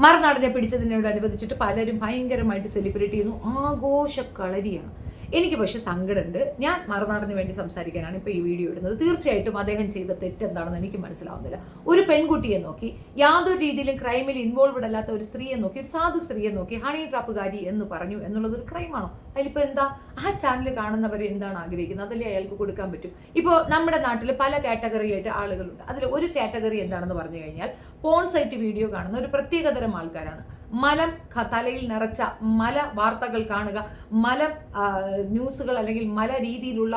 മറുനാടിനെ പിടിച്ചതിനോടനുബന്ധിച്ചിട്ട് പലരും ഭയങ്കരമായിട്ട് സെലിബ്രേറ്റ് ചെയ്യുന്നു, ആഘോഷക്കളരിയാണ്. എനിക്ക് പക്ഷെ സങ്കടമുണ്ട്. ഞാൻ മറുനാടിന് വേണ്ടി സംസാരിക്കാനാണ് ഇപ്പോൾ ഈ വീഡിയോ ഇടുന്നത്. തീർച്ചയായിട്ടും അദ്ദേഹം ചെയ്ത തെറ്റെന്താണെന്ന് എനിക്ക് മനസ്സിലാവുന്നില്ല. ഒരു പെൺകുട്ടിയെ നോക്കി, യാതൊരു രീതിയിലും ക്രൈമിൽ ഇൻവോൾവ്ഡ് അല്ലാത്ത ഒരു സ്ത്രീയെ നോക്കി, ഒരു സാധു സ്ത്രീയെ നോക്കി ഹണി ട്രാപ്പുകാരി എന്ന് പറഞ്ഞു എന്നുള്ളത് ഒരു ക്രൈമാണോ? അതിലിപ്പോൾ എന്താ? ആ ചാനൽ കാണുന്നവർ എന്താണ് ആഗ്രഹിക്കുന്നത് അതല്ലേ അയാൾക്ക് കൊടുക്കാൻ പറ്റും. ഇപ്പോൾ നമ്മുടെ നാട്ടിൽ പല കാറ്റഗറി ആയിട്ട് ആളുകളുണ്ട്. അതിൽ ഒരു കാറ്റഗറി എന്താണെന്ന് പറഞ്ഞു കഴിഞ്ഞാൽ പോൺ സൈറ്റ് വീഡിയോ കാണുന്ന ഒരു പ്രത്യേകതരം ആൾക്കാരാണ്. മലം തലയിൽ നിറച്ച മല വാർത്തകൾ കാണുക, മല ന്യൂസുകൾ അല്ലെങ്കിൽ മല രീതിയിലുള്ള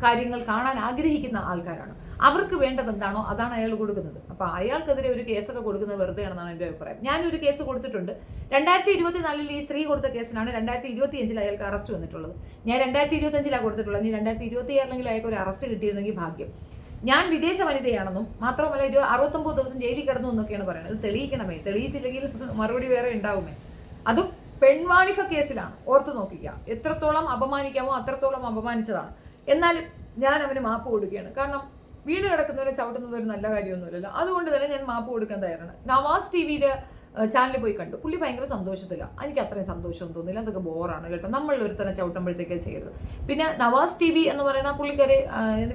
കാര്യങ്ങൾ കാണാൻ ആഗ്രഹിക്കുന്ന ആൾക്കാരാണ്. അവർക്ക് വേണ്ടത് എന്താണോ അതാണ് അയാൾ കൊടുക്കുന്നത്. അപ്പോൾ അയാൾക്കെതിരെ ഒരു കേസൊക്കെ കൊടുക്കുന്നത് വെറുതെ ആണെന്നാണ് എൻ്റെ അഭിപ്രായം. ഞാനൊരു കേസ് കൊടുത്തിട്ടുണ്ട്. 2024 ഈ സ്ത്രീ കൊടുത്ത കേസിനാണ് 2025 അയാൾക്ക് അറസ്റ്റ് വന്നിട്ടുള്ളത്. ഞാൻ 2025 കൊടുത്തിട്ടുള്ളത്. ഇനി 2026 അയാൾക്ക് ഒരു അറസ്റ്റ് കിട്ടിയിരുന്നെങ്കിൽ ഭാഗ്യം. ഞാൻ വിദേശ വനിതയാണെന്നും മാത്രമല്ല 69 ദിവസം ജയിലിൽ കിടന്നു എന്നൊക്കെയാണ് പറയുന്നത്. ഇത് തെളിയിക്കണമേ, തെളിയിച്ചില്ലെങ്കിൽ മറുപടി വേറെ ഉണ്ടാവുമേ. അതും പെൺവാണിഫ കേസിലാണ്. ഓർത്തു നോക്കിക്കുക, എത്രത്തോളം അപമാനിക്കാമോ അത്രത്തോളം അപമാനിച്ചതാണ്. എന്നാലും ഞാൻ അവന് മാപ്പ് കൊടുക്കുകയാണ്. കാരണം വീട് കിടക്കുന്നവരെ ചവിട്ടുന്നത് ഒരു നല്ല കാര്യമൊന്നുമില്ലല്ലോ. അതുകൊണ്ട് തന്നെ ഞാൻ മാപ്പ് കൊടുക്കാൻ തയ്യാറാണ്. നവാസ് ടിവിയുടെ ചാനലിൽ പോയി കണ്ടു. പുള്ളി ഭയങ്കര സന്തോഷത്തില്ല. എനിക്ക് അത്രയും സന്തോഷമൊന്നും തോന്നില്ല. അതൊക്കെ ബോറാണ് കേട്ടോ. നമ്മൾ ഒരുത്തനെ ചവിട്ടുമ്പോഴത്തേക്കേ ചെയ്യരുത്. പിന്നെ നവാസ് ടി വി എന്ന് പറയുന്ന പുള്ളിക്കാരെ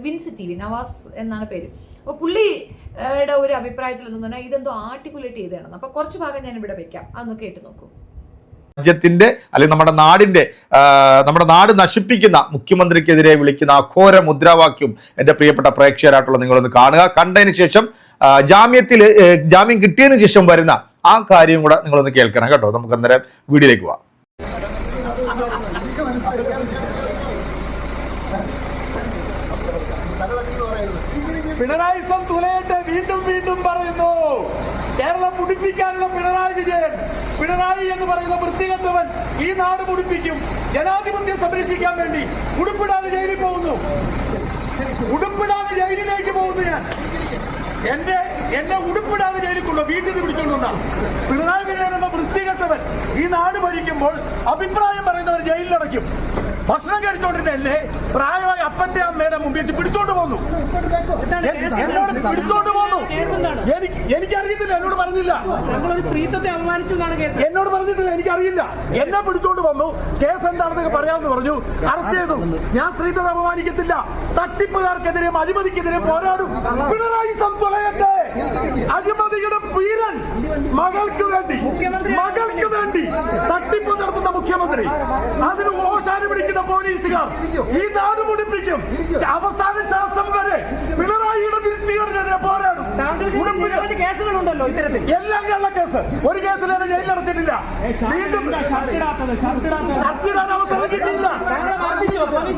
വിൻസ് ടി വി, നവാസ് എന്നാണ് പേര്. അപ്പോൾ പുള്ളിയുടെ ഒരു അഭിപ്രായത്തിൽ എന്ന് പറഞ്ഞാൽ ഇതെന്തോ ആർട്ടിക്കുലേറ്റ് ചെയ്തതാണ്. അപ്പോൾ കുറച്ച് ഭാഗം ഞാൻ ഇവിടെ വെക്കാം, അതൊന്ന് കേട്ട് നോക്കൂ. രാജ്യത്തിന്റെ അല്ലെങ്കിൽ നമ്മുടെ നാട് നശിപ്പിക്കുന്ന മുഖ്യമന്ത്രിക്കെതിരെ വിളിക്കുന്ന അഘോര മുദ്രാവാക്യം എൻ്റെ പ്രിയപ്പെട്ട പ്രേക്ഷകരായിട്ടുള്ള നിങ്ങളൊന്ന് കാണുക. കണ്ടതിന് ശേഷം ജാമ്യം കിട്ടിയതിനു ശേഷം വരുന്ന ആ കാര്യം കൂടെ നിങ്ങളൊന്ന് കേൾക്കണം കേട്ടോ. നമുക്ക് അന്നേരം വീഡിയോയിലേക്ക് പോവാം. പിണറായി തുലയട്ടെ, വീണ്ടും വീണ്ടും പറയുന്നു. കേരളം മുടിപ്പിക്കാനുള്ള പിണറായി വിജയൻ, പിണറായി എന്ന് പറയുന്ന വൃത്തികെട്ടവൻ ഈ നാട് മുടിപ്പിക്കും. ജനാധിപത്യം സംരക്ഷിക്കാൻ വേണ്ടി ഉടുപ്പിടാതെ ജയിലിൽ പോകുന്നു, ഉടുപ്പിടാതെ ജയിലിലേക്ക് പോകുന്നു. ഞാൻ എന്നെ ഉടുപ്പിടാതെ ജയിലിക്കുള്ളൂ, വീട്ടിൽ നിന്ന് പിടിച്ചോണ്ടാണ്. പിണറായി വിജയൻ എന്ന വൃത്തികെട്ടവൻ ഈ നാട് ഭരിക്കുമ്പോൾ അഭിപ്രായം പറയുന്നവർ ജയിലിലടയ്ക്കും. ഭക്ഷണം കഴിച്ചോണ്ടിരുന്നല്ലേ പ്രായമായ അപ്പന്റെ അമ്മയുടെ മുമ്പിൽ വെച്ച് പിടിച്ചോണ്ട് പോന്നു. എന്നോട് പിടിച്ചോണ്ട് പോന്നു. എനിക്കറിയത്തില്ല, എന്നോട് പറഞ്ഞില്ല. എന്നോട് പറഞ്ഞിട്ടില്ല, എനിക്കറിയില്ല. എന്നെ പിടിച്ചോണ്ട് വന്നു. കേസ് എന്താണെന്നൊക്കെ പറയാമെന്ന് പറഞ്ഞു. അറസ്റ്റ് ചെയ്തു. ഞാൻ സ്ത്രീത്വത്തെ അപമാനിക്കത്തില്ല. തട്ടിപ്പുകാർക്കെതിരെ അഴിമതിക്കെതിരെ പോരാടും. പിണറായി തുലയട്ടെ, അഴിമതിയുടെ വീരൻ. മകൾക്ക് വേണ്ടി തട്ടിപ്പ് നടത്തുന്ന മുഖ്യമന്ത്രി, അതിന് ഓശാന പിടിക്കുന്ന പോലീസുകാർ ഈ നാട് മുടിപ്പിക്കും. അവസാന ശ്വാസം വരെ പിണറായിയുടെ വിരുദ്ധീകരണത്തിനെതിരെ പോരാടും. കേസുകളുണ്ടല്ലോ ഇത്തരത്തിൽ, എല്ലാം കള്ള കേസ്. ഒരു കേസിൽ തന്നെ ജയിലടച്ചിട്ടില്ല. വീണ്ടും ഷർട്ടിടാൻ അവസരം കിട്ടിയില്ല.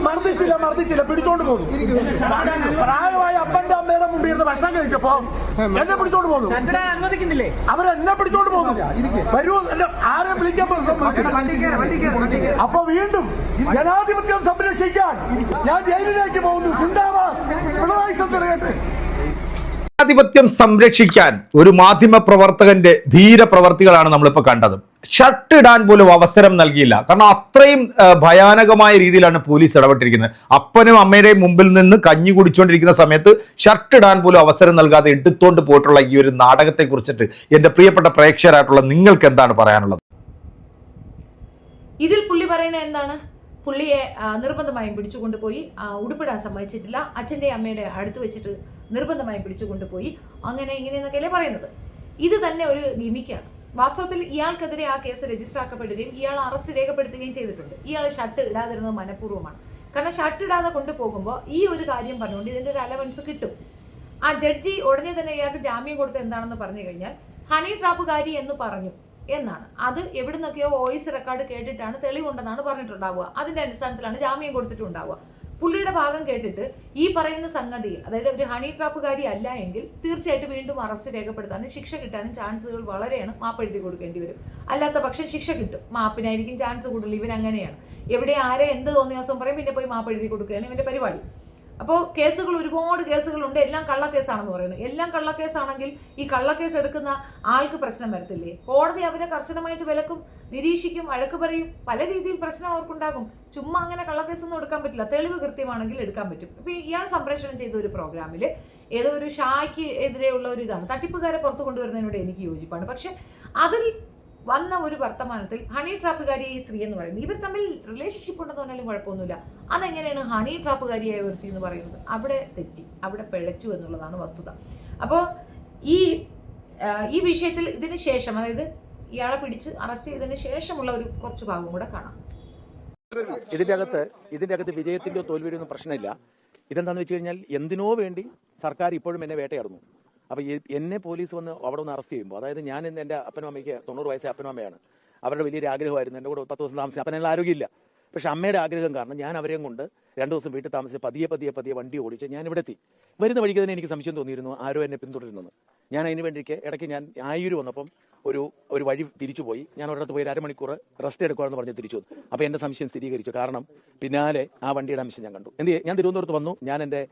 മർദ്ദിച്ചില്ല, പിടിച്ചോണ്ട് പോകുന്നു. പ്രായമായ അപ്പന്റെ അമ്മയുടെ മുമ്പിൽ ഇരുന്ന് ഭക്ഷണം കഴിച്ചപ്പോ എന്നെ പിടിച്ചോണ്ട് പോകുന്നു. അനുവദിക്കുന്നില്ലേ? അവരെന്നെ പിടിച്ചോണ്ട് പോകുന്നു. വരൂ, ആരെ വിളിക്കാൻ. അപ്പൊ വീണ്ടും ജനാധിപത്യം സംരക്ഷിക്കാൻ ഞാൻ ജയിലിലേക്ക് പോകുന്നു. സിന്ദാബാദ് പിണറായി തുലയട്ടെ. ജനാധിപത്യം സംരക്ഷിക്കാൻ ഒരു മാധ്യമ പ്രവർത്തകന്റെ ധീര പ്രവർത്തികളാണ് നമ്മളിപ്പോൾ കണ്ടത്. ഷർട്ട് ഇടാൻ പോലും അവസരം നൽകിയില്ല. കാരണം അത്രയും ഭയാനകമായ രീതിയിലാണ് പോലീസ് ഇടപെട്ടിരിക്കുന്നത്. അപ്പനും അമ്മയുടെയും മുമ്പിൽ നിന്ന് കഞ്ഞി കുടിച്ചുകൊണ്ടിരിക്കുന്ന സമയത്ത് ഷർട്ട് ഇടാൻ പോലും അവസരം നൽകാതെ എടുത്തോണ്ട് പോയിട്ടുള്ള ഈ ഒരു നാടകത്തെ കുറിച്ചിട്ട് എൻ്റെ പ്രിയപ്പെട്ട പ്രേക്ഷകരായിട്ടുള്ള നിങ്ങൾക്ക് എന്താണ് പറയാനുള്ളത്? ഇതിൽ പുള്ളി പറയുന്നത് എന്താണ്? പുള്ളിയെ നിർബന്ധമായും പിടിച്ചുകൊണ്ടുപോയി, ഉടുപ്പിടാൻ സമ്മതിച്ചിട്ടില്ല. അച്ഛൻ്റെ അമ്മയുടെ അടുത്ത് വെച്ചിട്ട് നിർബന്ധമായും പിടിച്ചുകൊണ്ടുപോയി, അങ്ങനെ ഇങ്ങനെയെന്നൊക്കെയല്ലേ പറയുന്നത്. ഇത് തന്നെ ഒരു ഗിമിക്കാണ്. വാസ്തവത്തിൽ ഇയാൾക്കെതിരെ ആ കേസ് രജിസ്റ്റർ ആക്കപ്പെടുകയും ഇയാൾ അറസ്റ്റ് രേഖപ്പെടുത്തുകയും ചെയ്തിട്ടുണ്ട്. ഇയാൾ ഷർട്ട് ഇടാതിരുന്നത് മനഃപൂർവ്വമാണ്. കാരണം ഷർട്ട് ഇടാതെ കൊണ്ടുപോകുമ്പോൾ ഈ ഒരു കാര്യം പറഞ്ഞുകൊണ്ട് ഇതിൻ്റെ ഒരു അലവൻസ് കിട്ടും. ആ ജഡ്ജി ഉടനെ തന്നെ ഇയാൾക്ക് ജാമ്യം കൊടുത്ത് എന്താണെന്ന് പറഞ്ഞു കഴിഞ്ഞാൽ ഹണി ട്രാപ്പുകാരി എന്ന് പറഞ്ഞു എന്നാണ്. അത് എവിടുന്നൊക്കെയോ വോയിസ് റെക്കോർഡ് കേട്ടിട്ടാണ്, തെളിവുണ്ടെന്നാണ് പറഞ്ഞിട്ടുണ്ടാവുക. അതിന്റെ അടിസ്ഥാനത്തിലാണ് ജാമ്യം കൊടുത്തിട്ടുണ്ടാവുക. പുള്ളിയുടെ ഭാഗം കേട്ടിട്ട് ഈ പറയുന്ന സംഗതി, അതായത് ഒരു ഹണി ട്രാപ്പുകാരി അല്ല എങ്കിൽ തീർച്ചയായിട്ടും വീണ്ടും അറസ്റ്റ് രേഖപ്പെടുത്താനും ശിക്ഷ കിട്ടാനും ചാൻസുകൾ വളരെയാണ്. മാപ്പ് എഴുതി കൊടുക്കേണ്ടി വരും. അല്ലാത്ത പക്ഷം ശിക്ഷ കിട്ടും. മാപ്പിനായിരിക്കും ചാൻസ് കൂടുതൽ. ഇവൻ അങ്ങനെയാണ്. എവിടെ ആരെ എന്ത് തോന്നിയ ദിവസം പറയും, പിന്നെ പോയി മാപ്പ് എഴുതി കൊടുക്കുകയാണ് ഇവന്റെ പരിപാടി. അപ്പോൾ കേസുകൾ ഒരുപാട് കേസുകളുണ്ട്, എല്ലാം കള്ളക്കേസാണെന്ന് പറയുന്നത്. എല്ലാം കള്ളക്കേസാണെങ്കിൽ ഈ കള്ളക്കേസ് എടുക്കുന്ന ആൾക്ക് പ്രശ്നം വരത്തില്ലേ? കോടതി അവരെ കർശനമായിട്ട് വിലക്കും, നിരീക്ഷിക്കും, വഴക്ക് പറയും, പല രീതിയിൽ പ്രശ്നം അവർക്കുണ്ടാകും. ചുമ്മാ അങ്ങനെ കള്ളക്കേസൊന്നും എടുക്കാൻ പറ്റില്ല, തെളിവ് കൃത്യമാണെങ്കിൽ എടുക്കാൻ പറ്റും. ഇപ്പൊ ഇയാൾ സംപ്രേഷണം ചെയ്ത ഒരു പ്രോഗ്രാമിൽ ഏതോ ഒരു ഷായ്ക്ക് എതിരെയുള്ള ഒരു ഇതാണ്, തട്ടിപ്പുകാരെ പുറത്തു കൊണ്ടുവരുന്നതിനോട് എനിക്ക് യോജിപ്പാണ്. പക്ഷെ അതിൽ വന്ന ഒരു വർത്തമാനത്തിൽ ഹണി ട്രാപ്പുകാരിയായ ഈ സ്ത്രീ എന്ന് പറയുന്നത്, ഇവർ തമ്മിൽ റിലേഷൻഷിപ്പ് ഉണ്ടെന്ന് പറഞ്ഞാലും കുഴപ്പമൊന്നുമില്ല, അതെങ്ങനെയാണ് ഹണി ട്രാപ്പുകാരിയായ വ്യക്തി എന്ന് പറയുന്നത്? അവിടെ തെറ്റി, അവിടെ പിഴച്ചു എന്നുള്ളതാണ് വസ്തുത. അപ്പോൾ ഈ വിഷയത്തിൽ ഇതിന് ശേഷം, അതായത് ഇയാളെ പിടിച്ച് അറസ്റ്റ് ചെയ്തതിന് ശേഷമുള്ള ഒരു കുറച്ച് ഭാഗം കൂടെ കാണാം. ഇതിന്റെ അകത്ത് വിജയത്തിന്റെയോ തോൽവിയോ ഒന്നും പ്രശ്നമില്ല. ഇതെന്താണെന്ന് വെച്ച് കഴിഞ്ഞാൽ എന്തിനോ വേണ്ടി സർക്കാർ ഇപ്പോഴും എന്നെ വേട്ടയാടുന്നു. അപ്പോൾ എന്നെ പോലീസ് വന്ന് അവിടെ ഒന്ന് അറസ്റ്റ് ചെയ്യുമ്പോൾ, അതായത് ഞാൻ എൻ്റെ അപ്പനും അമ്മയ്ക്ക് 90 വയസ്സേ അപ്പനും അമ്മയാണ്, അവരുടെ വലിയൊരു ആഗ്രഹമായിരുന്നു എൻ്റെ കൂടെ 10 ദിവസം താമസിക്കാൻ. അപ്പനുള്ള ആരോഗ്യമില്ല, പക്ഷെ അമ്മയുടെ ആഗ്രഹം കാരണം ഞാൻ അവരെയും കൊണ്ട് 2 ദിവസം വീട്ടിൽ താമസിച്ച് പതിയെ വണ്ടി ഓടിച്ച് ഞാൻ ഇവിടെ എത്തി. വരുന്ന വഴിക്ക് തന്നെ എനിക്ക് സംശയം തോന്നിയിരുന്നു ആരോ എന്നെ പിന്തുടരുന്നത്. ഞാൻ അതിന് വേണ്ടിക്ക് ഇടയ്ക്ക് ഞാൻ ആയൂർ വന്നപ്പം ഒരു വഴി തിരിച്ചു പോയി. ഞാൻ ഒരിടത്ത് പോയി 1/2 മണിക്കൂർ റെസ്റ്റ് എടുക്കുവാന്ന് പറഞ്ഞ് തിരിച്ചു വന്നു. അപ്പോൾ എൻ്റെ സംശയം സ്ഥിരീകരിച്ചു. കാരണം പിന്നാലെ ആ വണ്ടിയുടെ അംശം ഞാൻ കണ്ടു. ഞാൻ തിരുവനന്തപുരത്ത് വന്നു, ഞാൻ എൻ്റെ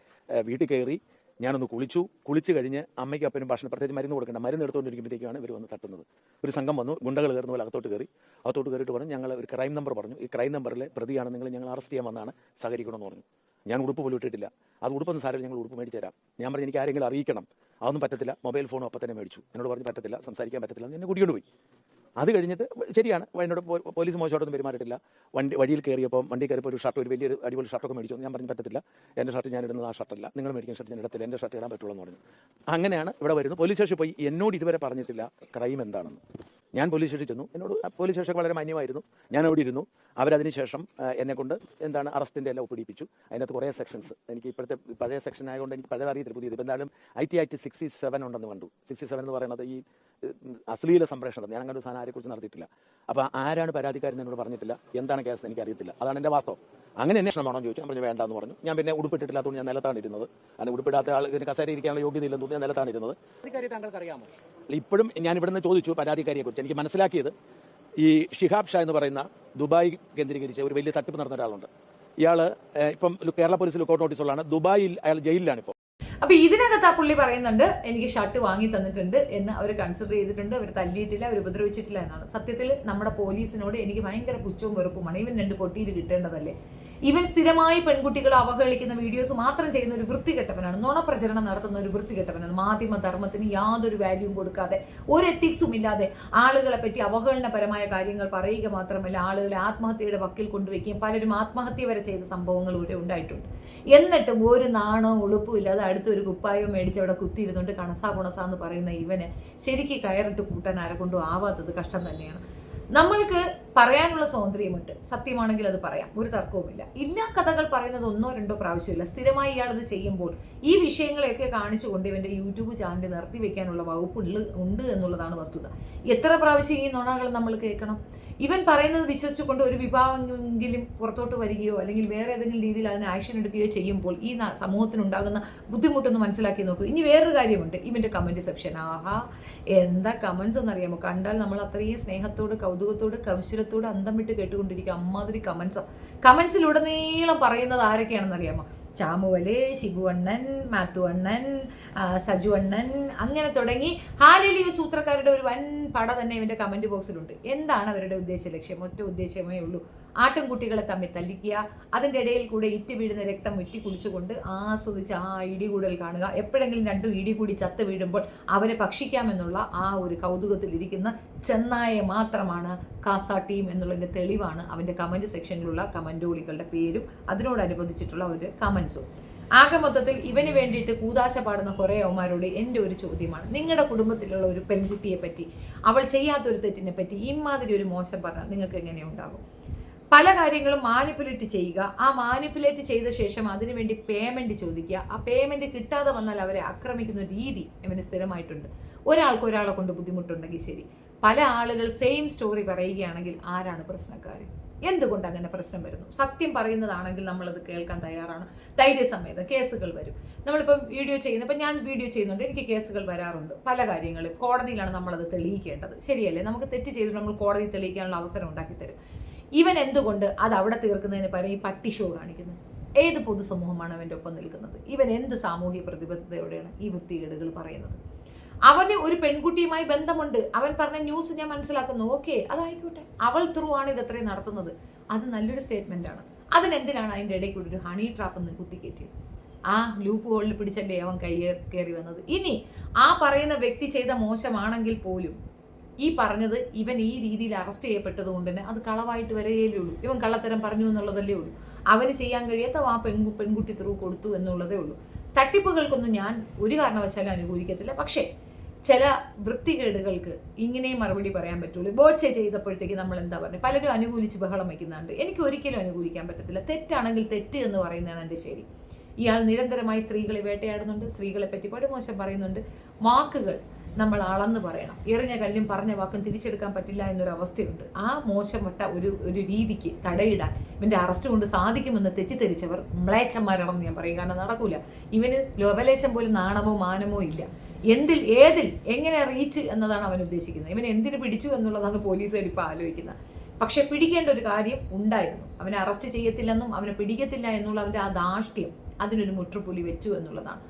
വീട്ടിൽ കയറി, ഞാനൊന്ന് കുളിച്ചു കഴിഞ്ഞ് അമ്മയ്ക്കും അപ്പനും ഭക്ഷണം, പ്രത്യേകിച്ച് മരുന്ന് കൊടുക്കേണ്ട, മരുന്ന് എടുത്തുകൊണ്ടിരിക്കുമ്പോഴത്തേക്കാണ് ഇവർ വന്ന് തട്ടുന്നത്. ഒരു സംഘം വന്നു, ഗുണ്ടകൾ കയറുന്ന പോലെ അകത്തോട്ട് കയറിയിട്ട് പറഞ്ഞു, ഞങ്ങൾ ഒരു ക്രൈം നമ്പർ പറഞ്ഞു, ഈ ക്രൈം നമ്പറിലെ പ്രതിയാണ് നിങ്ങൾ, ഞങ്ങൾ അറസ്റ്റ് ചെയ്യാൻ വന്നാണ്, സഹകരിക്കണമെന്ന് പറഞ്ഞു. ഞാൻ ഉടുപ്പ് പോലും ഇട്ടിട്ടില്ല. അത് ഉടുപ്പൊന്നും സാരമില്ല, ഞങ്ങൾ ഉടുപ്പ് മേടിച്ചു തരാം. ഞാൻ പറഞ്ഞു എനിക്ക് ആരെങ്കിലും അറിയിക്കണം. അതൊന്നും പറ്റത്തില്ല, മൊബൈൽ ഫോണും അപ്പം തന്നെ മേടിച്ചു. എന്നോട് പറഞ്ഞു പറ്റത്തില്ല, സംസാരിക്കാൻ പറ്റത്തില്ല, എന്നെ കൂടിക്കൊണ്ട് പോയി. അത് കഴിഞ്ഞിട്ട് ശരിയാണ്, എന്നോട് പോലീസ് മോശമായിട്ടൊന്നും പെരുമാറിയിട്ടില്ല. വഴിയിൽ കയറിയപ്പോൾ വണ്ടി കയറിയപ്പോൾ ഒരു ഷർട്ട്, ഒരു വലിയൊരു അടിപൊളി ഷർട്ടൊക്കെ മേടിച്ചു. ഞാൻ പറഞ്ഞു പറ്റത്തില്ല, എൻ്റെ ഷർട്ട് ഞാൻ ഇടുന്നത് ആ ഷർട്ടല്ല, നിങ്ങൾ മേടിക്കുന്ന ഷർട്ട് ഞാൻ ഇടത്തില്ല, എൻ്റെ ഷർട്ട് ഇടാൻ പറ്റുള്ളൂ എന്ന് പറഞ്ഞു. അങ്ങനെയാണ് ഇവിടെ വരുന്നത്. പോലീസ് സ്റ്റേഷനിൽ പോയി എന്നോട് ഇതുവരെ പറഞ്ഞിട്ടില്ല ക്രൈം എന്താണെന്ന്. ഞാൻ പോലീസ് സ്റ്റേഷനിൽ ചെന്നു, എന്നോട് പോലീസ് സ്റ്റേഷൻ വളരെ മാന്യമായിരുന്നു. ഞാൻ അവിടെ ഇരുന്നു. അവരതിന് ശേഷം എന്നെക്കൊണ്ട് അറസ്റ്റിൻ്റെ എല്ലാം ഒപ്പിടിപ്പിച്ചു. അതിനകത്ത് കുറേ സെക്ഷൻസ്, എനിക്ക് ഇപ്പോഴത്തെ പഴയ സെക്ഷൻ ആയതുകൊണ്ട് എനിക്ക് പഴയ അറിയത്തില്ല, പുതിയത്. ഇപ്പം എന്തായാലും IT Act 67 ഉണ്ടെന്ന് കണ്ടു. 67 എന്ന് പറയുന്നത് ഈ അശ്ലീല സംപ്രേഷണം. ഞാൻ അങ്ങനെ ഒരു സാധനം ആരെക്കുറിച്ച് നടത്തിയിട്ടില്ല. അപ്പോൾ ആരാണ് പരാതിക്കാരെന്ന് എന്നോട് പറഞ്ഞിട്ടില്ല, എന്താണ് കേസ് എനിക്കറിയത്തില്ല. അതാണ് എൻ്റെ വാസ്തവം. അങ്ങനെ അന്വേഷണം വേണമെന്ന് ചോദിച്ചു. ഞാൻ പറഞ്ഞു വേണ്ടാന്ന് പറഞ്ഞു. ഞാൻ പിന്നെ ഉടുപ്പിട്ടിട്ടില്ലാത്തതുകൊണ്ട് ഞാൻ നിലത്താണ് ഇരുന്നത്. അങ്ങനെ ഉടുപ്പിടാത്ത ആൾക്ക് കസേര ഇരിക്കാനുള്ള യോഗ്യത ഇല്ലെന്ന് തോന്നി ഞാൻ നിലത്താണ് ഇരുന്നത്. താങ്കൾക്ക് അറിയാമോ? ഇപ്പോഴും ഞാൻ ഇവിടെ നിന്ന് ചോദിച്ചു പരാതിക്കാരിയെക്കുറിച്ച്. എനിക്ക് മനസ്സിലാക്കിയത് ഈ ഷിഹാബ് ഷാ എന്ന് പറയുന്ന ദുബായ് കേന്ദ്രീകരിച്ച് ഒരു വലിയ തട്ടിപ്പ് നടന്ന ഒരാളുണ്ട്. ഇയാൾ ഇപ്പം കേരള പോലീസ് ലുക്കൗട്ട് നോട്ടീസുള്ളതാണ്. ദുബായിൽ അയാൾ ജയിലിലാണ് ഇപ്പോൾ. അപ്പൊ ഇതിനകത്ത് ആ പുള്ളി പറയുന്നുണ്ട് എനിക്ക് ഷർട്ട് വാങ്ങി തന്നിട്ടുണ്ട് എന്ന് അവർ കൺസിഡർ ചെയ്തിട്ടുണ്ട്, അവർ തല്ലിയിട്ടില്ല, അവർ ഉപദ്രവിച്ചിട്ടില്ല എന്നാണ്. സത്യത്തിൽ നമ്മുടെ പോലീസിനോട് എനിക്ക് ഭയങ്കര പുച്ഛവും വെറുപ്പുമാണ്. ഇവൻ 2 പൊട്ടിയിൽ കിട്ടേണ്ടതല്ലേ? ഇവൻ സ്ഥിരമായി പെൺകുട്ടികളെ അവഹേളിക്കുന്ന വീഡിയോസ് മാത്രം ചെയ്യുന്ന ഒരു വൃത്തികെട്ടവനാണ്, നുണപ്രചരണം നടത്തുന്ന ഒരു വൃത്തികെട്ടവനാണ്. മാധ്യമധർമ്മത്തിന് യാതൊരു വാല്യൂവും കൊടുക്കാതെ, ഒരു എത്തിക്സും ഇല്ലാതെ ആളുകളെ പറ്റി അവഹേളനപരമായ കാര്യങ്ങൾ പറയുക മാത്രമല്ല, ആളുകളെ ആത്മഹത്യയുടെ വക്കിൽ കൊണ്ടുവയ്ക്കുകയും പലരും ആത്മഹത്യ വരെ ചെയ്ത സംഭവങ്ങൾ ഇവിടെ ഉണ്ടായിട്ടുണ്ട്. എന്നിട്ടും ഒരു നാണവും ഉളുപ്പും ഇല്ലാതെ അടുത്തൊരു കുപ്പായം മേടിച്ച് അവിടെ കുത്തിയിരുന്നുകൊണ്ട് കണസാ പുണസാ എന്ന് പറയുന്ന ഇവന് ശരിക്ക് കയറിട്ട് കൂട്ടാൻ ആരെക്കൊണ്ടും ആവാത്തത് കഷ്ടം തന്നെയാണ്. നമ്മൾക്ക് പറയാനുള്ള സ്വാതന്ത്ര്യമുണ്ട്, സത്യമാണെങ്കിൽ അത് പറയാം, ഒരു തർക്കവുമില്ല. ഇല്ലാ കഥകൾ പറയുന്നത് 1 2 പ്രാവശ്യമില്ല. സ്ഥിരമായി ഇയാൾ ഇത് ചെയ്യുമ്പോൾ ഈ വിഷയങ്ങളെയൊക്കെ കാണിച്ചുകൊണ്ട് ഇവൻ്റെ യൂട്യൂബ് ചാനൽ നിർത്തിവെക്കാനുള്ള വകുപ്പ് ഉണ്ട് എന്നുള്ളതാണ് വസ്തുത. എത്ര പ്രാവശ്യം ഈ നുണകൾ നമ്മൾ കേൾക്കണം? ഇവൻ പറയുന്നത് വിശ്വസിച്ചുകൊണ്ട് ഒരു വിഭാഗമെങ്കിലും പുറത്തോട്ട് വരികയോ അല്ലെങ്കിൽ വേറെ ഏതെങ്കിലും രീതിയിൽ അതിന് ആക്ഷൻ എടുക്കുകയോ ചെയ്യുമ്പോൾ ഈ സമൂഹത്തിനുണ്ടാകുന്ന ബുദ്ധിമുട്ടൊന്ന് മനസ്സിലാക്കി നോക്കൂ. ഇനി വേറൊരു കാര്യമുണ്ട്, ഇവൻ്റെ കമൻറ്റ് സെക്ഷൻ. ആഹാ, എന്താ കമൻസ് എന്നറിയാമോ? കണ്ടാൽ നമ്മൾ അത്രയും സ്നേഹത്തോട്, കൗതുകത്തോട്, കൗശലത്തോട് അന്തം വിട്ട് കേട്ടുകൊണ്ടിരിക്കുക. അമ്മാതിരി കമൻസിലുടനീളം പറയുന്നത് ആരൊക്കെയാണെന്നറിയാമോ? ചാമുവല്, ശിബുവണ്ണൻ, മാത്തുവണ്ണൻ, സജുവണ്ണൻ, അങ്ങനെ തുടങ്ങി ഹാലേലിയ സൂത്രക്കാരുടെ ഒരു വൻ പട തന്നെ ഇവൻ്റെ കമൻറ്റ് ബോക്സിലുണ്ട്. എന്താണ് അവരുടെ ഉദ്ദേശ ലക്ഷ്യം? ഒറ്റ ഉദ്ദേശമേ ഉള്ളൂ, ആട്ടിൻകുട്ടികളെ തമ്മിൽ തല്ലിക്കുക, അതിൻ്റെ ഇടയിൽ കൂടെ ഇറ്റ് വീഴുന്ന രക്തം വെട്ടി കുടിച്ചുകൊണ്ട് ആസ്വദിച്ച് ആ ഇടികൂടൽ കാണുക. എപ്പോഴെങ്കിലും 2 ഇടി കൂടി ചത്ത് വീഴുമ്പോൾ അവരെ ഭക്ഷിക്കാമെന്നുള്ള ആ ഒരു കൗതുകത്തിലിരിക്കുന്ന ചെന്നായെ മാത്രമാണ് കാസ ടീം എന്നുള്ളതിൻ്റെ തെളിവാണ് അവൻ്റെ കമൻറ്റ് സെക്ഷനിലുള്ള കമൻറ്റോളികളുടെ പേരും അതിനോടനുബന്ധിച്ചിട്ടുള്ള ഒരു കമൻസും. ആകെ മൊത്തത്തിൽ ഇവന് വേണ്ടിയിട്ട് കൂതാശ പാടുന്ന കുറേ അവന്മാരോട് എൻ്റെ ഒരു ചോദ്യമാണ്, നിങ്ങളുടെ കുടുംബത്തിലുള്ള ഒരു പെൺകുട്ടിയെ പറ്റി, അവൾ ചെയ്യാത്തൊരു തെറ്റിനെ പറ്റി ഇമാതിരി ഒരു മോശം പറഞ്ഞാൽ നിങ്ങൾക്ക് എങ്ങനെയുണ്ടാകും? പല കാര്യങ്ങളും മാനിപ്പുലേറ്റ് ചെയ്യുക, ആ മാനിപ്പുലേറ്റ് ചെയ്ത ശേഷം അതിനുവേണ്ടി പേയ്മെൻറ്റ് ചോദിക്കുക, ആ പേയ്മെൻറ്റ് കിട്ടാതെ വന്നാൽ അവരെ ആക്രമിക്കുന്ന രീതി ഇവന് സ്ഥിരമായിട്ടുണ്ട്. ഒരാൾക്ക് ഒരാളെ കൊണ്ട് ബുദ്ധിമുട്ടുണ്ടെങ്കിൽ ശരി, പല ആളുകൾ സെയിം സ്റ്റോറി പറയുകയാണെങ്കിൽ ആരാണ് പ്രശ്നക്കാർ? എന്തുകൊണ്ട് അങ്ങനെ പ്രശ്നം വരുന്നു? സത്യം പറയുന്നതാണെങ്കിൽ നമ്മളത് കേൾക്കാൻ തയ്യാറാണ്, ധൈര്യസമേതം. കേസുകൾ വരും. നമ്മളിപ്പം ഇപ്പം ഞാൻ വീഡിയോ ചെയ്യുന്നുണ്ട്, എനിക്ക് കേസുകൾ വരാറുണ്ട്. പല കാര്യങ്ങളും കോടതിയിലാണ് നമ്മളത് തെളിയിക്കേണ്ടത്, ശരിയല്ലേ? നമുക്ക് തെറ്റ് ചെയ്തിട്ട് നമ്മൾ കോടതി തെളിയിക്കാനുള്ള അവസരം ഉണ്ടാക്കി തരും. ഇവൻ എന്തുകൊണ്ട് അത് അവിടെ തീർക്കുന്നതിന് പകരം ഈ പട്ടി ഷോ കാണിക്കുന്നു? ഏത് പൊതുസമൂഹമാണ് അവൻ്റെ ഒപ്പം നിൽക്കുന്നത്? ഇവൻ എന്ത് സാമൂഹ്യ പ്രതിബദ്ധതയോടെയാണ് ഈ വൃത്തികേടുകൾ പറയുന്നത്? അവന് ഒരു പെൺകുട്ടിയുമായി ബന്ധമുണ്ട്, അവൻ പറഞ്ഞ ന്യൂസ് ഞാൻ മനസ്സിലാക്കുന്നു, ഓക്കെ, അതായിക്കോട്ടെ. അവൾ ത്രൂ ആണ് ഇത് എത്രയും നടത്തുന്നത്, അത് നല്ലൊരു സ്റ്റേറ്റ്മെന്റ് ആണ്. അതിനെന്തിനാണ് അതിൻ്റെ ഇടയിൽ കൂടി ഒരു ഹണി ട്രാപ്പ് എന്ന് കുത്തിക്കയറ്റിയത്? ആ ലൂപ്പ് ഹോളിൽ പിടിച്ചല്ലേ അവൻ കയറി വന്നത്. ഇനി ആ പറയുന്ന വ്യക്തി ചെയ്ത മോശമാണെങ്കിൽ പോലും ഈ പറഞ്ഞത് ഇവൻ ഈ രീതിയിൽ അറസ്റ്റ് ചെയ്യപ്പെട്ടത് കൊണ്ട് തന്നെ അത് കളവായിട്ട് വരികയല്ലേ ഉള്ളൂ. ഇവൻ കള്ളത്തരം പറഞ്ഞു എന്നുള്ളതല്ലേ ഉള്ളൂ. അവന് ചെയ്യാൻ കഴിയാത്ത ആ പെൺകുട്ടി ത്രൂ കൊടുത്തു എന്നുള്ളതേ ഉള്ളൂ. തട്ടിപ്പുകൾക്കൊന്നും ഞാൻ ഒരു കാരണവശാലും അനുകൂലിക്കത്തില്ല. പക്ഷേ ചില വൃത്തികേടുകൾക്ക് ഇങ്ങനെയും മറുപടി പറയാൻ പറ്റുള്ളൂ. ബോച്ചെ ചെയ്തപ്പോഴത്തേക്ക് നമ്മൾ എന്താ പറയുക, പലരും അനുകൂലിച്ച് ബഹളം വയ്ക്കുന്നുണ്ട്. എനിക്ക് ഒരിക്കലും അനുകൂലിക്കാൻ പറ്റത്തില്ല. തെറ്റാണെങ്കിൽ തെറ്റ് എന്ന് പറയുന്നതാണ് എൻ്റെ ശരി. ഇയാൾ നിരന്തരമായി സ്ത്രീകളെ വേട്ടയാടുന്നുണ്ട്, സ്ത്രീകളെ പറ്റി പടുമോശം പറയുന്നുണ്ട്. വാക്കുകൾ നമ്മൾ അളന്ന് പറയണം. എറിഞ്ഞ കല്ലും പറഞ്ഞ വാക്കും തിരിച്ചെടുക്കാൻ പറ്റില്ല എന്നൊരു അവസ്ഥയുണ്ട്. ആ മോശപ്പെട്ട ഒരു രീതിക്ക് തടയിടാൻ ഇവൻ്റെ അറസ്റ്റ് കൊണ്ട് സാധിക്കുമെന്ന് തെറ്റിദ്ധരിച്ചവർ മ്ലേച്ഛന്മാരാണെന്ന് ഞാൻ പറയും. കാരണം നടക്കൂല. ഇവന് ലോപലേശം പോലും നാണമോ മാനമോ ഇല്ല. ഏതിൽ എങ്ങനെ റീച്ച് എന്നതാണ് അവൻ ഉദ്ദേശിക്കുന്നത്. ഇവൻ എന്തിനു പിടിച്ചു എന്നുള്ളതാണ് പോലീസുകാർ ഇപ്പോൾ ആലോചിക്കുന്നത്. പക്ഷെ പിടിക്കേണ്ട ഒരു കാര്യം ഉണ്ടായിരുന്നു. അവനെ അറസ്റ്റ് ചെയ്യത്തില്ലെന്നും അവനെ പിടിക്കത്തില്ല എന്നുള്ള അവൻ്റെ ആ ധാർഷ്ട്യം അതിനൊരു മുற்றுപുള്ളി വെച്ചു എന്നുള്ളതാണ്.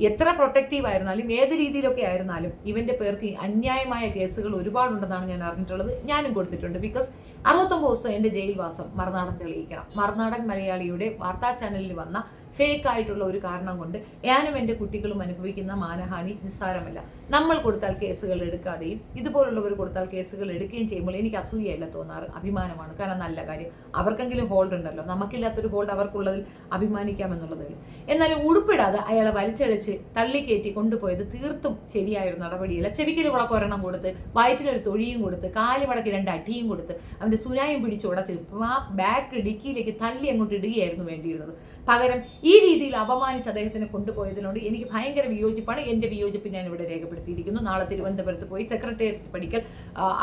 എത്ര പ്രൊട്ടക്റ്റീവ് ആയിരുന്നാലും ഏത് രീതിയിലൊക്കെ ആയിരുന്നാലും ഇവൻ്റെ പേർക്ക് അന്യായമായ കേസുകൾ ഒരുപാടുണ്ടെന്നാണ് ഞാൻ അറിഞ്ഞിട്ടുള്ളത്. ഞാനും കൊടുത്തിട്ടുണ്ട്. ബിക്കോസ് 69 ദിവസം എൻ്റെ ജയിൽവാസം മറുനാടൻ തെളിയിക്കണം. മറുനാടൻ മലയാളിയുടെ വാർത്താ ചാനലിൽ വന്ന ഫേക്ക് ആയിട്ടുള്ള ഒരു കാരണം കൊണ്ട് ഞാനും എൻ്റെ കുട്ടികളും അനുഭവിക്കുന്ന മാനഹാനി നിസ്സാരമല്ല. നമ്മൾ കൊടുത്താൽ കേസുകൾ എടുക്കാതെയും ഇതുപോലുള്ളവർ കൊടുത്താൽ കേസുകൾ എടുക്കുകയും ചെയ്യുമ്പോൾ എനിക്ക് അസൂയയല്ല തോന്നാറ്, അഭിമാനമാണ്. കാരണം നല്ല കാര്യം, അവർക്കെങ്കിലും ഹോൾഡ് ഉണ്ടല്ലോ. നമുക്കില്ലാത്തൊരു ഹോൾഡ് അവർക്കുള്ളതിൽ അഭിമാനിക്കാമെന്നുള്ളതേ ഉള്ളൂ. എന്നാലും ഉടുപ്പിടാതെ അയാളെ വലിച്ചഴച്ച് തള്ളിക്കയറ്റി കൊണ്ടുപോയത് തീർത്തും ശരിയായൊരു നടപടിയില്ല. ചെവിക്കൽ വിളക്കൊരെണ്ണം കൊടുത്ത്, വയറ്റിനൊരു തൊഴിയും കൊടുത്ത്, കാല് മടക്കി 2 അടിയും കൊടുത്ത്, അവൻ്റെ സുനായും പിടിച്ച് ഉടച്ച് ആ ബാക്ക് ഡിക്കിയിലേക്ക് തള്ളി അങ്ങോട്ട് ഇടുകയായിരുന്നു വേണ്ടിയിരുന്നത്. പകരം ഈ രീതിയിൽ അപമാനിച്ച് അദ്ദേഹത്തിനെ കൊണ്ടുപോയതിനോട് എനിക്ക് ഭയങ്കര വിയോജിപ്പാണ്. എൻ്റെ വിയോജിപ്പ് ഞാൻ ഇവിടെ രേഖപ്പെടുത്തിയിരിക്കുന്നു. നാളെ തിരുവനന്തപുരത്ത് പോയി സെക്രട്ടേറിയറ്റ് പഠിക്കൽ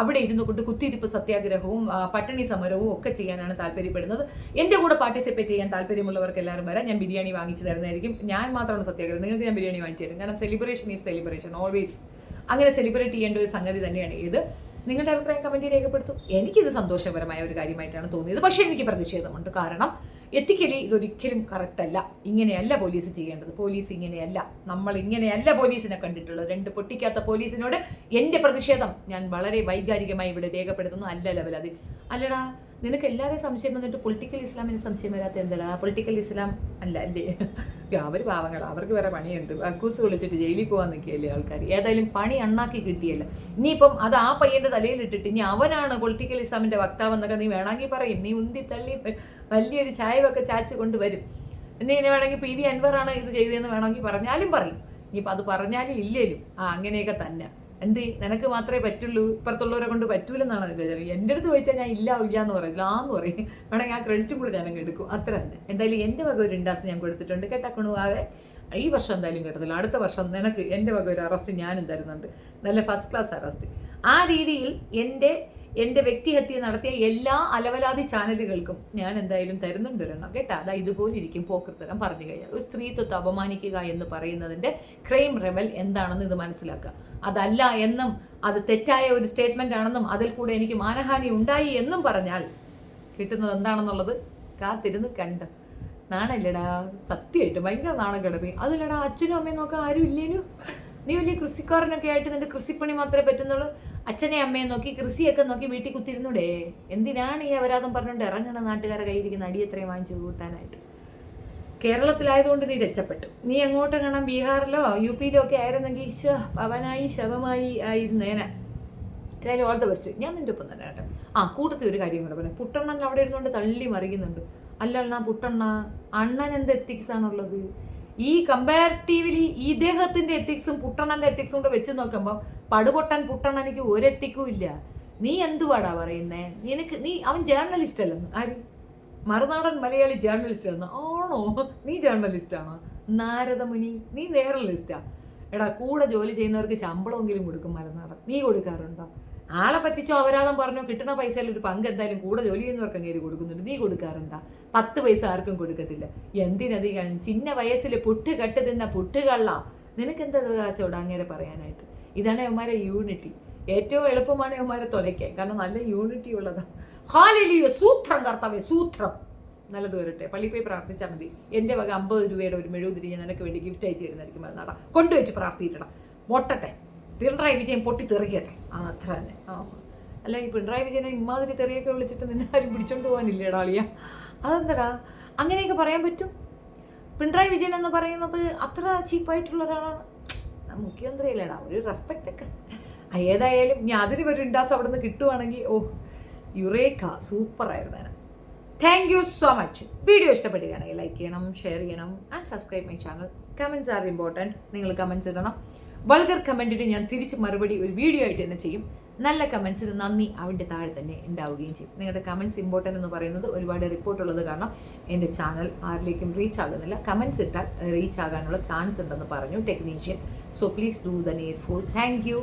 അവിടെ ഇരുന്നു കൊണ്ട് കുത്തിയിരിപ്പ് സത്യാഗ്രഹവും പട്ടിണി സമരവും ഒക്കെ ചെയ്യാനാണ് താല്പര്യപ്പെടുന്നത്. എൻ്റെ കൂടെ പാർട്ടിസിപ്പേറ്റ് ചെയ്യാൻ താല്പര്യമുള്ളവർക്ക് എല്ലാവരും വരാം. ഞാൻ ബിരിയാണി വാങ്ങിച്ചു തരുന്നതായിരിക്കും. ഞാൻ മാത്രമാണ് സത്യാഗ്രഹം, നിങ്ങൾക്ക് ഞാൻ ബിരിയാണി വാങ്ങിച്ചു തരും. കാരണം സെലിബ്രേഷൻ ഈസ് സെലിബ്രേഷൻ ഓൾവേസ്. അങ്ങനെ സെലിബ്രേറ്റ് ചെയ്യേണ്ട ഒരു സംഗതി തന്നെയാണ് ഇത്. നിങ്ങളുടെ അഭിപ്രായം കമൻറ്റിൽ രേഖപ്പെടുത്തും. എനിക്കിത് സന്തോഷകരമായ ഒരു കാര്യമായിട്ടാണ് തോന്നിയത്. പക്ഷേ എനിക്ക് പ്രതിഷേധമുണ്ട്. കാരണം എത്തിക്കലി ഇതൊരിക്കലും കറക്റ്റല്ല. ഇങ്ങനെയല്ല പോലീസ് ചെയ്യേണ്ടത്. പോലീസ് ഇങ്ങനെയല്ല, നമ്മൾ ഇങ്ങനെയല്ല പോലീസിനെ കണ്ടിട്ടുള്ളത്. 2 പൊട്ടിക്കാത്ത പോലീസിനോട് എൻ്റെ പ്രതിഷേധം ഞാൻ വളരെ വൈകാരികമായി ഇവിടെ രേഖപ്പെടുത്തുന്നു. അല്ല ലെവൽ അത് അല്ലടാ. നിനക്ക് എല്ലാവരെയും സംശയം വന്നിട്ട് പൊളിറ്റിക്കൽ ഇസ്ലാമിന് സംശയം വരാത്ത എന്താ? പൊളിറ്റിക്കൽ ഇസ്ലാം അല്ല അല്ലേ? അവർ പാവങ്ങൾ, അവർക്ക് വേറെ പണിയുണ്ട്. അക്കൂസ് വിളിച്ചിട്ട് ജയിലിൽ പോകാൻ നിൽക്കുകയല്ലേ ആൾക്കാർ. ഏതായാലും പണി അണ്ണാക്കി കിട്ടിയല്ല. ഇനിയിപ്പം അത് ആ പയ്യൻ്റെ തലയിലിട്ടിട്ട് ഇനി അവനാണ് പൊളിറ്റിക്കൽ ഇസ്ലാമിൻ്റെ വക്താവെന്നൊക്കെ നീ വേണമെങ്കിൽ പറയും. നീ ഉന്തി തള്ളി വലിയൊരു ചായവൊക്കെ ചാച്ച് കൊണ്ടുവരും. നീ വേണമെങ്കിൽ PV അൻവറാണ് ഇത് ചെയ്തതെന്ന് വേണമെങ്കിൽ പറഞ്ഞാലും പറയും. ഇനിയിപ്പോൾ അത് പറഞ്ഞാലും ഇല്ലേലും അങ്ങനെയൊക്കെ തന്നെ. നിനക്ക് മാത്രമേ പറ്റുള്ളൂ, ഇപ്പുറത്തുള്ളവരെ കൊണ്ട് പറ്റൂലെന്നാണ് എൻ്റെ വിചാരം. എൻ്റെ അടുത്ത് ചോദിച്ചാൽ ഞാൻ ഇല്ല എന്ന് പറയില്ല, ആന്ന് പറയും. വേണമെങ്കിൽ ആ ക്രെഡിറ്റും കൂടെ ഞാനങ്ങ് എടുക്കും. അത്ര തന്നെ. എന്തായാലും എൻ്റെ വക ഒരു ഇൻഡാസ് ഞാൻ കൊടുത്തിട്ടുണ്ട്. കേട്ടാക്കണുവാകെ ഈ വർഷം എന്തായാലും കേട്ടതില്ല. അടുത്ത വർഷം നിനക്ക് എൻ്റെ വക ഒരു അറസ്റ്റ് ഞാനും തരുന്നുണ്ട്. നല്ല ഫസ്റ്റ് ക്ലാസ് അറസ്റ്റ്. ആ രീതിയിൽ എൻ്റെ വ്യക്തിഹത്യ നടത്തിയ എല്ലാ അലവലാതി ചാനലുകൾക്കും ഞാൻ എന്തായാലും തരുന്നുണ്ട് ഒരെണ്ണം. കേട്ടാ, അതാ ഇതുപോലെ ഇരിക്കും പോക്കൃത്തരം പറഞ്ഞു കഴിഞ്ഞാൽ. ഒരു സ്ത്രീത്വത്തെ അപമാനിക്കുക എന്ന് പറയുന്നതിൻ്റെ ക്രൈം ലെവൽ എന്താണെന്ന് ഇത് മനസ്സിലാക്കുക. അതല്ല എന്നും അത് തെറ്റായ ഒരു സ്റ്റേറ്റ്മെൻ്റ് ആണെന്നും അതിൽ കൂടെ എനിക്ക് മാനഹാനി ഉണ്ടായി എന്നും പറഞ്ഞാൽ കിട്ടുന്നത് എന്താണെന്നുള്ളത് കാത്തിരുന്ന് കണ്ട്. നാണല്ലടാ, സത്യമായിട്ട് ഭയങ്കര നാണം കിടപ്പി. അതില്ലടാ, അച്ഛനും അമ്മയും നോക്കാൻ ആരും ഇല്ലേനു. നീ വലിയ കൃഷിക്കാരനൊക്കെ ആയിട്ട് നിന്റെ കൃഷിപ്പണി മാത്രമേ പറ്റുന്നുള്ളൂ. അച്ഛനെ അമ്മയെ നോക്കി കൃഷിയൊക്കെ നോക്കി വീട്ടിൽ കുത്തിരുന്നൂടെ? എന്തിനാണ് ഈ അപരാധം പറഞ്ഞുകൊണ്ട് ഇറങ്ങണ നാട്ടുകാരെ കയ്യിരിക്കുന്ന അടിയത്രയും വാങ്ങിച്ച് കൂട്ടാനായിട്ട്? കേരളത്തിലായതുകൊണ്ട് നീ രക്ഷപ്പെട്ടു. നീ എങ്ങോട്ട് കാണാം, ബീഹാറിലോ UP-യിലോ ഒക്കെ ആയിരുന്നെങ്കിൽ പവനായി ശവമായി ആയിരുന്നേനെ. ഏതായാലും ഓൾ ദ ബെസ്റ്റ്. ഞാൻ നിൻ്റെ ഒപ്പം തന്നെ കേട്ടോ. കൂട്ടത്തിൽ ഒരു കാര്യം കൂടെ പറയാം. പുട്ടണ്ണൻ അവിടെ ഇരുന്നുകൊണ്ട് തള്ളി മറിയുന്നുണ്ട്. അല്ലണ്ണ പുട്ടണ്ണ, അണ്ണൻ എന്ത് എത്തിക്സ് ആണുള്ളത്? ഈ കമ്പാരിറ്റീവ്ലി ഇദ്ദേഹത്തിൻ്റെ എത്തിക്സും പുട്ടണ്ണൻ്റെ എത്തിക്സും കൂടെ വെച്ച് നോക്കുമ്പോൾ പടുപൊട്ടൻ പുട്ടണ്ണനിക്ക് ഒരു എത്തിക്കും ഇല്ല. നീ എന്തുവാടാ പറയുന്നേ? അവൻ ജേർണലിസ്റ്റ് അല്ലെന്ന്. ആര്? മറുനാടൻ മലയാളി ജേർണലിസ്റ്റ് ആണെന്ന്. ആണോ? നീ ജേർണലിസ്റ്റാണോ? നാരദമുനി, നീ ജേർണലിസ്റ്റാ? എടാ, കൂടെ ജോലി ചെയ്യുന്നവർക്ക് ശമ്പളമെങ്കിലും കൊടുക്കും മറുനാടൻ. നീ കൊടുക്കാറുണ്ടോ? ആളെ പറ്റിച്ചോ അപരാധം പറഞ്ഞോ കിട്ടുന്ന പൈസയിൽ ഒരു പങ്ക് എന്തായാലും കൂടെ ജോലി ചെയ്യുന്നവർക്ക് അങ്ങേര് കൊടുക്കുന്നുണ്ട്. നീ കൊടുക്കാറുണ്ടാ? 10 പൈസ ആർക്കും കൊടുക്കത്തില്ല. എന്തിനധികം ചിന്ന വയസ്സിൽ പുട്ട് കട്ട് തിന്ന പുട്ടുകള്ള. നിനക്കെന്താ അവകാശോട് അങ്ങേരെ പറയാനായിട്ട്? ഇതാണ് അവന്മാരെ യൂണിറ്റി. ഏറ്റവും എളുപ്പമാണ് അവന്മാരെ തൊലയ്ക്കാൻ. കാരണം നല്ല യൂണിറ്റി ഉള്ളതാണ്. ഹാലലിയ, സൂത്രം കർത്താവേ, സൂത്രം. നല്ലത് വരട്ടെ, പള്ളിയിൽ പോയി പ്രാർത്ഥിച്ചാൽ മതി. എൻ്റെ വക 50 രൂപയുടെ ഒരു മെഴുകുതിരി ഞാൻ നിനക്ക് വേണ്ടി ഗിഫ്റ്റ് അയച്ചു തരുന്നതായിരിക്കും. മലനാട കൊണ്ടുവച്ച് പ്രാർത്ഥിച്ചിടണം, മൊട്ടട്ടെ, പിണറായി വിജയൻ പൊട്ടി തെറിയട്ടെ, അത്ര തന്നെ. അല്ല, ഈ പിണറായി വിജയനെ ഇമാതിരി തെറിയൊക്കെ വിളിച്ചിട്ട് നിന്നെ ആരും പിടിച്ചോണ്ട് പോകാനില്ലേടാ അളിയ? അതെന്താടാ അങ്ങനെയൊക്കെ പറയാൻ പറ്റും? പിണറായി വിജയൻ എന്ന് പറയുന്നത് അത്ര ചീപ്പായിട്ടുള്ള ഒരാളാണ്, മുഖ്യമന്ത്രിയല്ലേടാ, ഒരു റെസ്പെക്റ്റ് ഒക്കെ. ഏതായാലും ഞാൻ അതിന് ഒരു ഇൻഡാസ് അവിടെ നിന്ന് കിട്ടുവാണെങ്കിൽ യുറേക്ക സൂപ്പറായിരുന്നു. Thank you so much. Video ഇഷ്ടപ്പെടുകയാണെങ്കിൽ ലൈക്ക് ചെയ്യണം, ഷെയർ ചെയ്യണം and subscribe my channel. Comments are important. നിങ്ങൾ കമൻറ്റ്സ് ഇടണം. വൾഗർ കമൻറ്റിന് ഞാൻ തിരിച്ച് മറുപടി ഒരു വീഡിയോ ആയിട്ട് തന്നെ ചെയ്യും. നല്ല കമൻസിന് നന്ദി അവിടെ താഴെ തന്നെ ഉണ്ടാവുകയും ചെയ്യും. നിങ്ങളുടെ കമൻറ്റ്സ് ഇമ്പോർട്ടൻ്റ് എന്ന് പറയുന്നത് ഒരുപാട് റിപ്പോർട്ടുള്ളത് കാരണം എൻ്റെ ചാനൽ ആരിലേക്കും റീച്ച് ആകുന്നില്ല. കമൻറ്റ്സ് ഇട്ടാൽ റീച്ച് ആകാനുള്ള ചാൻസ് ഉണ്ടെന്ന് പറഞ്ഞു technician. So please do the needful. Thank you.